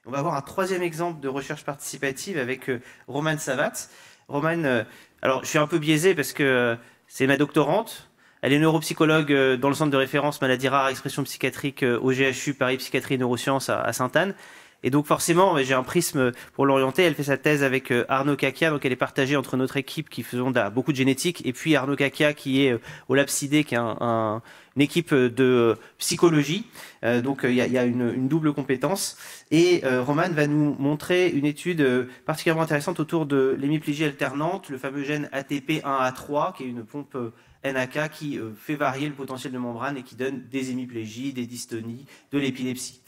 On va avoir un troisième exemple de recherche participative avec Romane Savat. Romane, alors je suis un peu biaisé parce que c'est ma doctorante. Elle est neuropsychologue dans le centre de référence maladies rares, expression psychiatrique au GHU Paris Psychiatrie et Neurosciences à Sainte-Anne. Et donc forcément, j'ai un prisme pour l'orienter. Elle fait sa thèse avec Arnaud Kakia, donc elle est partagée entre notre équipe qui faisons beaucoup de génétique et puis Arnaud Kakia qui est au LabCID, qui est une équipe de psychologie. Donc il y a une double compétence. Et Romane va nous montrer une étude particulièrement intéressante autour de l'hémiplégie alternante, le fameux gène ATP1A3, qui est une pompe NAK qui fait varier le potentiel de membrane et qui donne des hémiplégies, des dystonies, de l'épilepsie.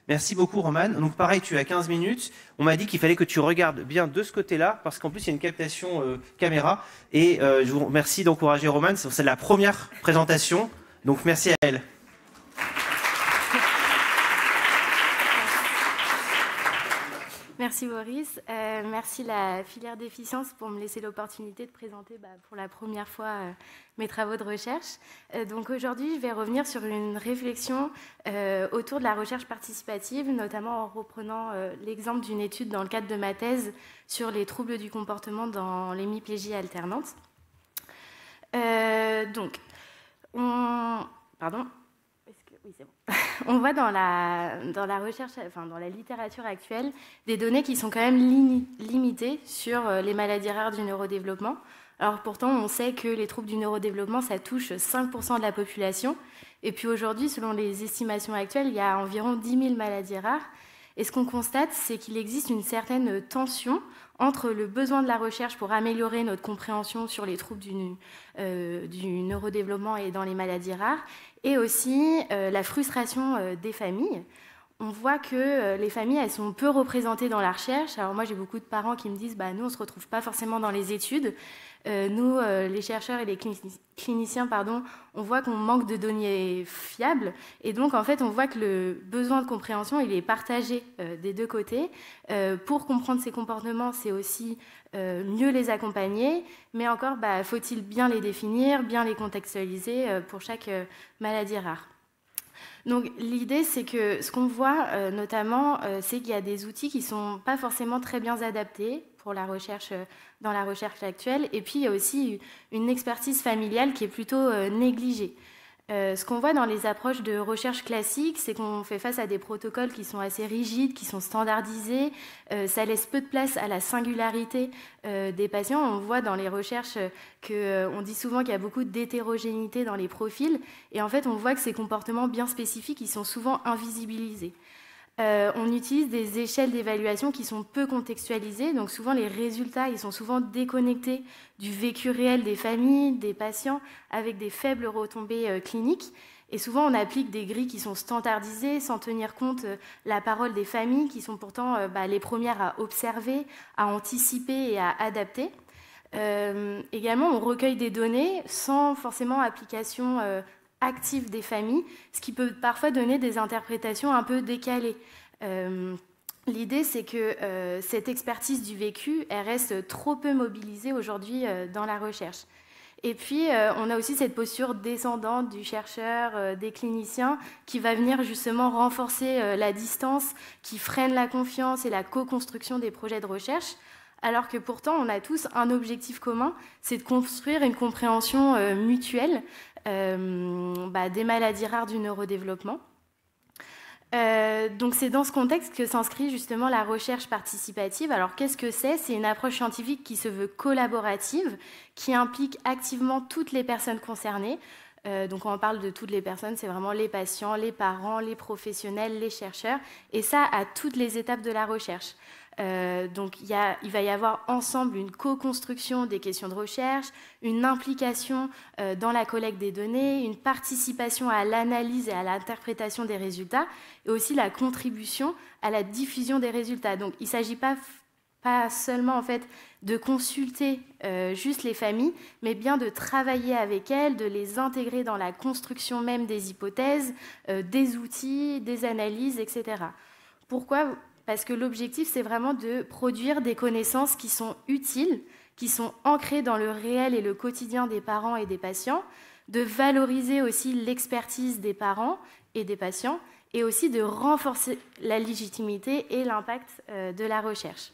Merci beaucoup, Romane. Donc pareil, tu as 15 minutes. On m'a dit qu'il fallait que tu regardes bien de ce côté-là, parce qu'en plus, il y a une captation caméra. Et je vous remercie d'encourager Romane. C'est la première présentation. Donc merci à elle. Merci Boris, merci la filière déficience pour me laisser l'opportunité de présenter pour la première fois mes travaux de recherche. Donc aujourd'hui, je vais revenir sur une réflexion autour de la recherche participative, notamment en reprenant l'exemple d'une étude dans le cadre de ma thèse sur les troubles du comportement dans l'hémiplégie alternante. Oui, c'est bon. On voit dans la recherche, dans la littérature actuelle, des données qui sont quand même limitées sur les maladies rares du neurodéveloppement. Alors pourtant, on sait que les troubles du neurodéveloppement, ça touche 5% de la population. Et puis aujourd'hui, selon les estimations actuelles, il y a environ 10 000 maladies rares. Et ce qu'on constate, c'est qu'il existe une certaine tension entre le besoin de la recherche pour améliorer notre compréhension sur les troubles du neurodéveloppement et dans les maladies rares, et aussi la frustration des familles. On voit que les familles, elles sont peu représentées dans la recherche. Alors moi, j'ai beaucoup de parents qui me disent nous, on ne se retrouve pas forcément dans les études. Nous, les chercheurs et les cliniciens, on voit qu'on manque de données fiables. Et donc, en fait, on voit que le besoin de compréhension, il est partagé des deux côtés. Pour comprendre ces comportements, c'est aussi mieux les accompagner. Mais encore, faut-il bien les définir, bien les contextualiser pour chaque maladie rare. Donc l'idée, c'est que ce qu'on voit notamment, c'est qu'il y a des outils qui ne sont pas forcément très bien adaptés pour la recherche, dans la recherche actuelle. Et puis il y a aussi une expertise familiale qui est plutôt négligée. Ce qu'on voit dans les approches de recherche classique, c'est qu'on fait face à des protocoles qui sont assez rigides, qui sont standardisés. Ça laisse peu de place à la singularité des patients. On voit dans les recherches qu'on dit souvent qu'il y a beaucoup d'hétérogénéité dans les profils. Et en fait, on voit que ces comportements bien spécifiques, ils sont souvent invisibilisés. On utilise des échelles d'évaluation qui sont peu contextualisées. Donc souvent, les résultats, ils sont souvent déconnectés du vécu réel des familles, des patients, avec des faibles retombées cliniques. Et souvent, on applique des grilles qui sont standardisées sans tenir compte la parole des familles, qui sont pourtant les premières à observer, à anticiper et à adapter. Également, on recueille des données sans forcément application active des familles, ce qui peut parfois donner des interprétations un peu décalées. L'idée, c'est que cette expertise du vécu, elle reste trop peu mobilisée aujourd'hui dans la recherche. Et puis, on a aussi cette posture descendante du chercheur, des cliniciens, qui va venir justement renforcer la distance, qui freine la confiance et la co-construction des projets de recherche, alors que pourtant, on a tous un objectif commun, c'est de construire une compréhension mutuelle des maladies rares du neurodéveloppement. Donc c'est dans ce contexte que s'inscrit justement la recherche participative. Alors qu'est-ce que c'est ? C'est une approche scientifique qui se veut collaborative, qui implique activement toutes les personnes concernées. Donc quand on parle de toutes les personnes, c'est vraiment les patients, les parents, les professionnels, les chercheurs, et ça à toutes les étapes de la recherche. Donc il va y avoir ensemble une co-construction des questions de recherche, une implication dans la collecte des données, une participation à l'analyse et à l'interprétation des résultats, et aussi la contribution à la diffusion des résultats. Donc il ne s'agit pas seulement en fait, de consulter juste les familles, mais bien de travailler avec elles, de les intégrer dans la construction même des hypothèses, des outils, des analyses, etc. Pourquoi ? Parce que l'objectif, c'est vraiment de produire des connaissances qui sont utiles, qui sont ancrées dans le réel et le quotidien des parents et des patients, de valoriser aussi l'expertise des parents et des patients, et aussi de renforcer la légitimité et l'impact de la recherche.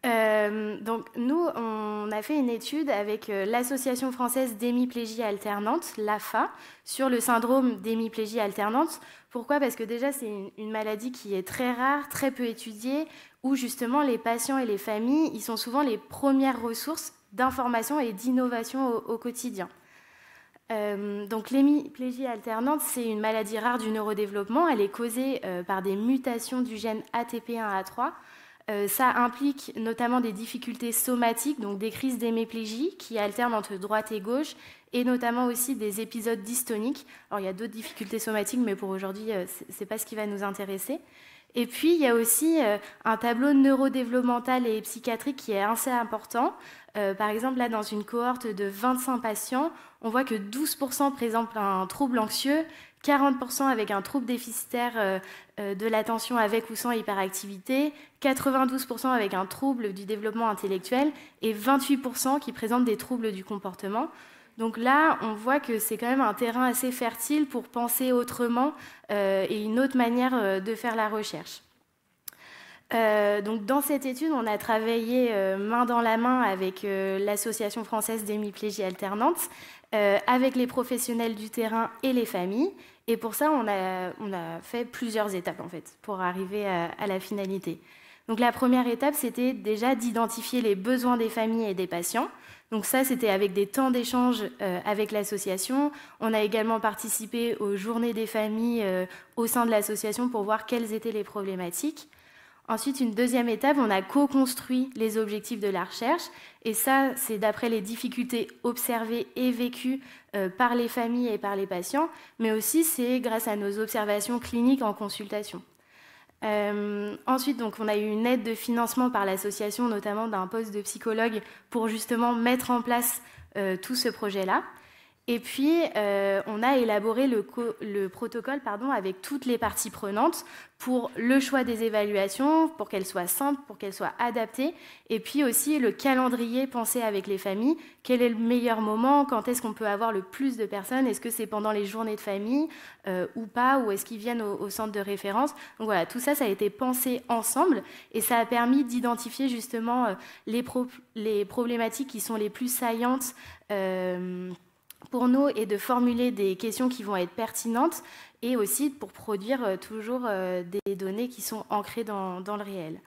Donc nous, on a fait une étude avec l'Association française d'hémiplégie alternante, l'AFA, sur le syndrome d'hémiplégie alternante. Pourquoi ? Parce que déjà, c'est une maladie qui est très rare, très peu étudiée, où justement les patients et les familles, ils sont souvent les premières ressources d'information et d'innovation au quotidien. Donc l'hémiplégie alternante, c'est une maladie rare du neurodéveloppement. Elle est causée par des mutations du gène ATP1A3. Ça implique notamment des difficultés somatiques, donc des crises d'hémiplégie qui alternent entre droite et gauche, et notamment aussi des épisodes dystoniques. Alors il y a d'autres difficultés somatiques, mais pour aujourd'hui, ce n'est pas ce qui va nous intéresser. Et puis il y a aussi un tableau neurodéveloppemental et psychiatrique qui est assez important. Par exemple, là, dans une cohorte de 25 patients, on voit que 12% présentent un trouble anxieux, 40% avec un trouble déficitaire de l'attention avec ou sans hyperactivité, 92% avec un trouble du développement intellectuel et 28% qui présentent des troubles du comportement. Donc là, on voit que c'est quand même un terrain assez fertile pour penser autrement et une autre manière de faire la recherche. Donc dans cette étude, on a travaillé main dans la main avec l'Association française d'hémiplégie alternante, avec les professionnels du terrain et les familles. Et pour ça, on a fait plusieurs étapes en fait, pour arriver à la finalité. Donc la première étape, c'était déjà d'identifier les besoins des familles et des patients. Donc ça, c'était avec des temps d'échange avec l'association. On a également participé aux journées des familles au sein de l'association pour voir quelles étaient les problématiques. Ensuite, une deuxième étape, on a co-construit les objectifs de la recherche. Et ça, c'est d'après les difficultés observées et vécues par les familles et par les patients, mais aussi c'est grâce à nos observations cliniques en consultation. Ensuite, donc, on a eu une aide de financement par l'association, notamment d'un poste de psychologue, pour justement mettre en place tout ce projet-là. Et puis, on a élaboré le protocole avec toutes les parties prenantes pour le choix des évaluations, pour qu'elles soient simples, pour qu'elles soient adaptées, et puis aussi le calendrier pensé avec les familles. Quel est le meilleur moment? Quand est-ce qu'on peut avoir le plus de personnes? Est-ce que c'est pendant les journées de famille ou pas? Ou est-ce qu'ils viennent au centre de référence? Donc voilà, tout ça, ça a été pensé ensemble, et ça a permis d'identifier justement les problématiques qui sont les plus saillantes pour nous et de formuler des questions qui vont être pertinentes et aussi pour produire toujours des données qui sont ancrées dans le réel.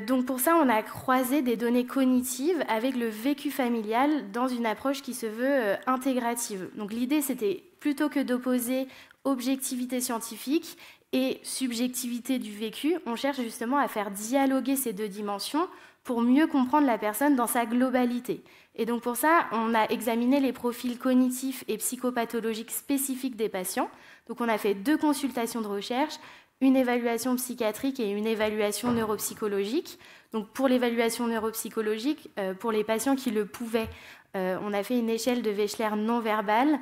Donc pour ça, on a croisé des données cognitives avec le vécu familial dans une approche qui se veut intégrative. Donc l'idée, c'était plutôt que d'opposer objectivité scientifique et subjectivité du vécu, on cherche justement à faire dialoguer ces deux dimensions pour mieux comprendre la personne dans sa globalité. Et donc pour ça, on a examiné les profils cognitifs et psychopathologiques spécifiques des patients. Donc on a fait 2 consultations de recherche, une évaluation psychiatrique et une évaluation neuropsychologique. Donc pour l'évaluation neuropsychologique, pour les patients qui le pouvaient, on a fait une échelle de Wechsler non verbale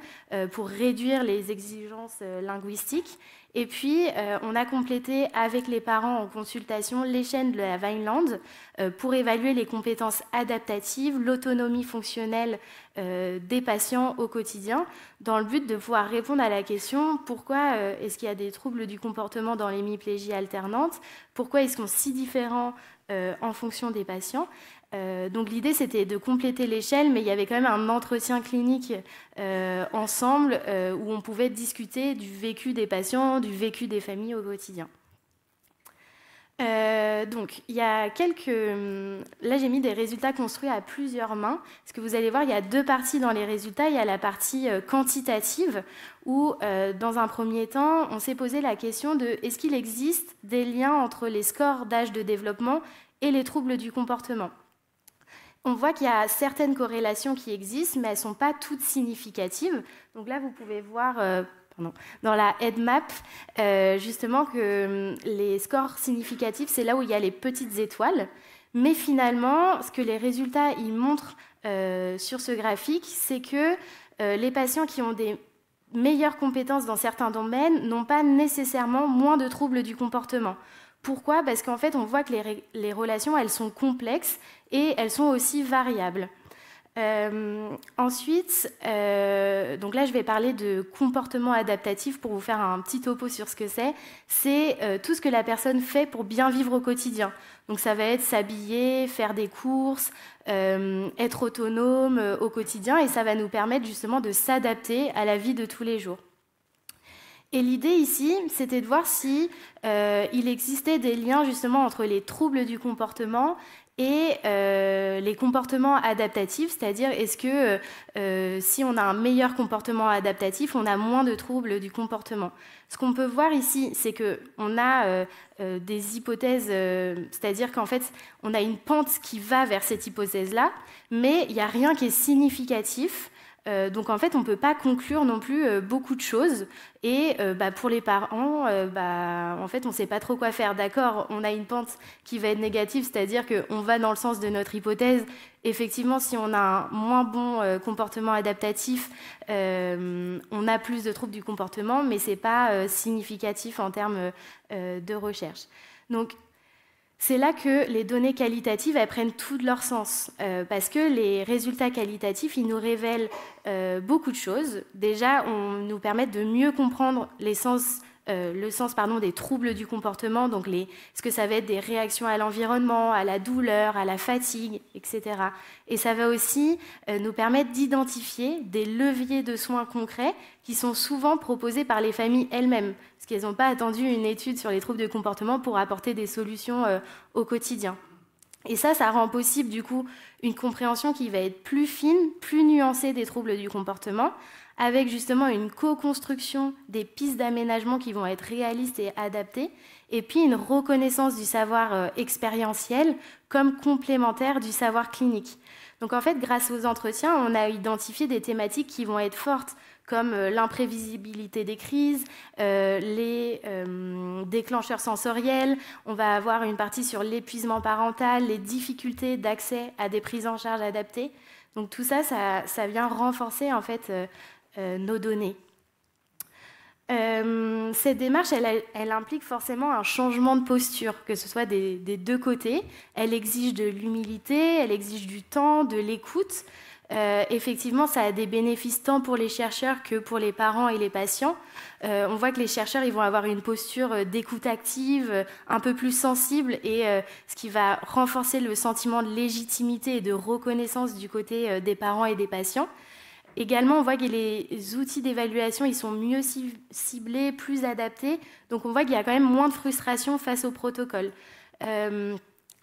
pour réduire les exigences linguistiques. Et puis, on a complété avec les parents en consultation l'échelle de la Vineland pour évaluer les compétences adaptatives, l'autonomie fonctionnelle des patients au quotidien, dans le but de pouvoir répondre à la question pourquoi est-ce qu'il y a des troubles du comportement dans l'hémiplégie alternante, pourquoi ils sont si différents en fonction des patients. Donc l'idée, c'était de compléter l'échelle, mais il y avait quand même un entretien clinique ensemble où on pouvait discuter du vécu des patients, du vécu des familles au quotidien. Donc, il y a là, j'ai mis des résultats construits à plusieurs mains. Ce que vous allez voir, il y a 2 parties dans les résultats. Il y a la partie quantitative, où, dans un premier temps, on s'est posé la question de est-ce qu'il existe des liens entre les scores d'âge de développement et les troubles du comportement. On voit qu'il y a certaines corrélations qui existent, mais elles ne sont pas toutes significatives. Donc là, vous pouvez voir dans la headmap, justement, que les scores significatifs, c'est là où il y a les petites étoiles. Mais finalement, ce que les résultats ils montrent sur ce graphique, c'est que les patients qui ont des meilleures compétences dans certains domaines n'ont pas nécessairement moins de troubles du comportement. Pourquoi ? Parce qu'en fait, on voit que les relations, elles sont complexes et elles sont aussi variables. Ensuite, donc là je vais parler de comportement adaptatif pour vous faire un petit topo sur ce que c'est. C'est tout ce que la personne fait pour bien vivre au quotidien. Donc ça va être s'habiller, faire des courses, être autonome au quotidien, et ça va nous permettre justement de s'adapter à la vie de tous les jours. Et l'idée ici, c'était de voir si il existait des liens justement entre les troubles du comportement et les comportements adaptatifs, c'est-à-dire est-ce que si on a un meilleur comportement adaptatif, on a moins de troubles du comportement. Ce qu'on peut voir ici, c'est qu'on a des hypothèses, c'est-à-dire qu'en fait, on a une pente qui va vers cette hypothèse-là, mais il n'y a rien qui est significatif. Donc en fait, on ne peut pas conclure non plus beaucoup de choses. Et pour les parents, en fait, on ne sait pas trop quoi faire. D'accord, on a une pente qui va être négative, c'est-à-dire qu'on va dans le sens de notre hypothèse. Effectivement, si on a un moins bon comportement adaptatif, on a plus de troubles du comportement, mais ce n'est pas significatif en termes de recherche. Donc, c'est là que les données qualitatives elles prennent tout de leur sens, parce que les résultats qualitatifs, ils nous révèlent beaucoup de choses. Déjà, on nous permet de mieux comprendre le sens des troubles du comportement, donc ce que ça va être des réactions à l'environnement, à la douleur, à la fatigue, etc. Et ça va aussi nous permettre d'identifier des leviers de soins concrets qui sont souvent proposés par les familles elles-mêmes, parce qu'elles n'ont pas attendu une étude sur les troubles de comportement pour apporter des solutions au quotidien. Et ça rend possible du coup une compréhension qui va être plus fine, plus nuancée des troubles du comportement, avec justement une co-construction des pistes d'aménagement qui vont être réalistes et adaptées, et puis une reconnaissance du savoir expérientiel comme complémentaire du savoir clinique. Donc en fait, grâce aux entretiens, on a identifié des thématiques qui vont être fortes, comme l'imprévisibilité des crises, les déclencheurs sensoriels. On va avoir une partie sur l'épuisement parental, les difficultés d'accès à des prises en charge adaptées. Donc tout ça ça vient renforcer en fait nos données. Cette démarche, elle implique forcément un changement de posture, que ce soit des deux côtés. Elle exige de l'humilité, elle exige du temps, de l'écoute. Effectivement, ça a des bénéfices tant pour les chercheurs que pour les parents et les patients. On voit que les chercheurs ils vont avoir une posture d'écoute active, un peu plus sensible, et ce qui va renforcer le sentiment de légitimité et de reconnaissance du côté des parents et des patients. Également, on voit que les outils d'évaluation ils sont mieux ciblés, plus adaptés. Donc on voit qu'il y a quand même moins de frustration face au protocole.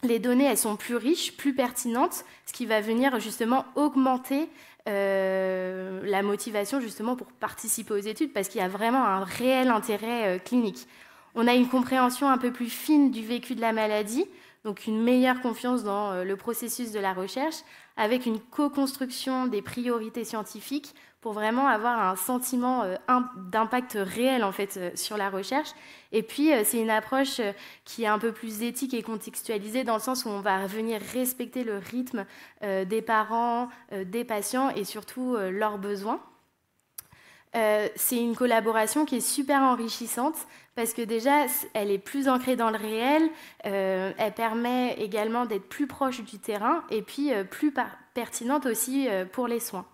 Les données, elles sont plus riches, plus pertinentes, ce qui va venir justement augmenter la motivation justement pour participer aux études, parce qu'il y a vraiment un réel intérêt clinique. On a une compréhension un peu plus fine du vécu de la maladie, donc une meilleure confiance dans le processus de la recherche, avec une co-construction des priorités scientifiques pour vraiment avoir un sentiment d'impact réel en fait sur la recherche. Et puis c'est une approche qui est un peu plus éthique et contextualisée, dans le sens où on va venir respecter le rythme des parents, des patients et surtout leurs besoins. C'est une collaboration qui est super enrichissante, parce que déjà, elle est plus ancrée dans le réel, elle permet également d'être plus proche du terrain, et puis plus pertinente aussi pour les soins.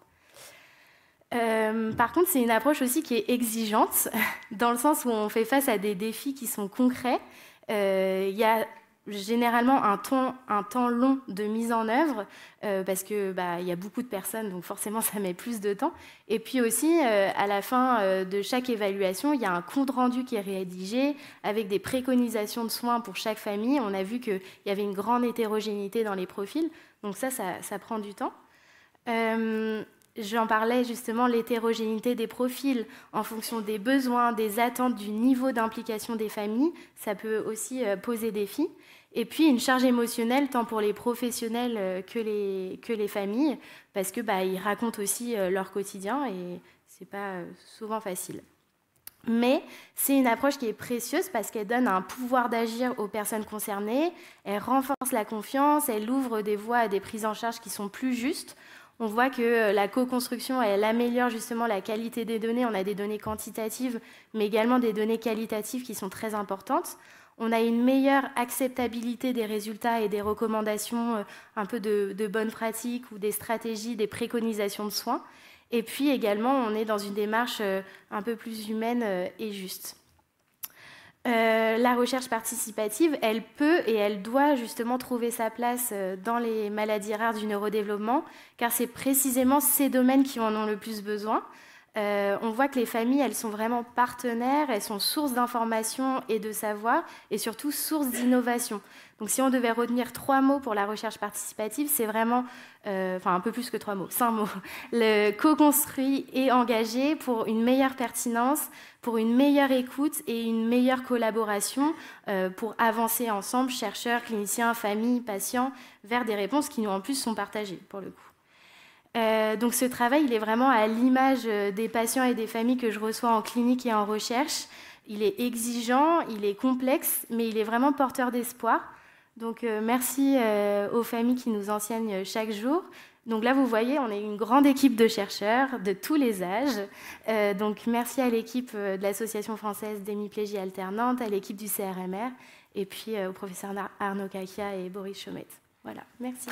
Par contre, c'est une approche aussi qui est exigeante, dans le sens où on fait face à des défis qui sont concrets. Il y a généralement un temps long de mise en œuvre, parce que il y a beaucoup de personnes, donc forcément ça met plus de temps. Et puis aussi, à la fin de chaque évaluation, il y a un compte rendu qui est rédigé avec des préconisations de soins pour chaque famille. On a vu qu'il y avait une grande hétérogénéité dans les profils, donc ça prend du temps. J'en parlais justement, l'hétérogénéité des profils en fonction des besoins, des attentes, du niveau d'implication des familles, ça peut aussi poser défi. Et puis une charge émotionnelle tant pour les professionnels que les familles, parce que ils racontent aussi leur quotidien et c'est pas souvent facile. Mais c'est une approche qui est précieuse parce qu'elle donne un pouvoir d'agir aux personnes concernées, elle renforce la confiance, elle ouvre des voies à des prises en charge qui sont plus justes. On voit que la co-construction, elle améliore justement la qualité des données. On a des données quantitatives, mais également des données qualitatives qui sont très importantes. On a une meilleure acceptabilité des résultats et des recommandations, un peu de bonnes pratiques ou des stratégies, des préconisations de soins. Et puis également, on est dans une démarche un peu plus humaine et juste. La recherche participative, elle peut et elle doit justement trouver sa place dans les maladies rares du neurodéveloppement, car c'est précisément ces domaines qui en ont le plus besoin. On voit que les familles, elles sont vraiment partenaires, elles sont source d'informations et de savoir, et surtout source d'innovation. Donc si on devait retenir 3 mots pour la recherche participative, c'est vraiment, enfin un peu plus que 3 mots, 5 mots, le co-construit et engagé pour une meilleure pertinence, pour une meilleure écoute et une meilleure collaboration pour avancer ensemble, chercheurs, cliniciens, familles, patients, vers des réponses qui, nous, en plus, sont partagées, pour le coup. Donc ce travail, il est vraiment à l'image des patients et des familles que je reçois en clinique et en recherche. Il est exigeant, il est complexe, mais il est vraiment porteur d'espoir. Donc merci aux familles qui nous enseignent chaque jour. Donc là, vous voyez, on est une grande équipe de chercheurs de tous les âges. Donc merci à l'équipe de l'Association française d'hémiplégie alternante, à l'équipe du CRMR, et puis au professeur Arnaud Kakia et Boris Chaumette. Voilà, merci.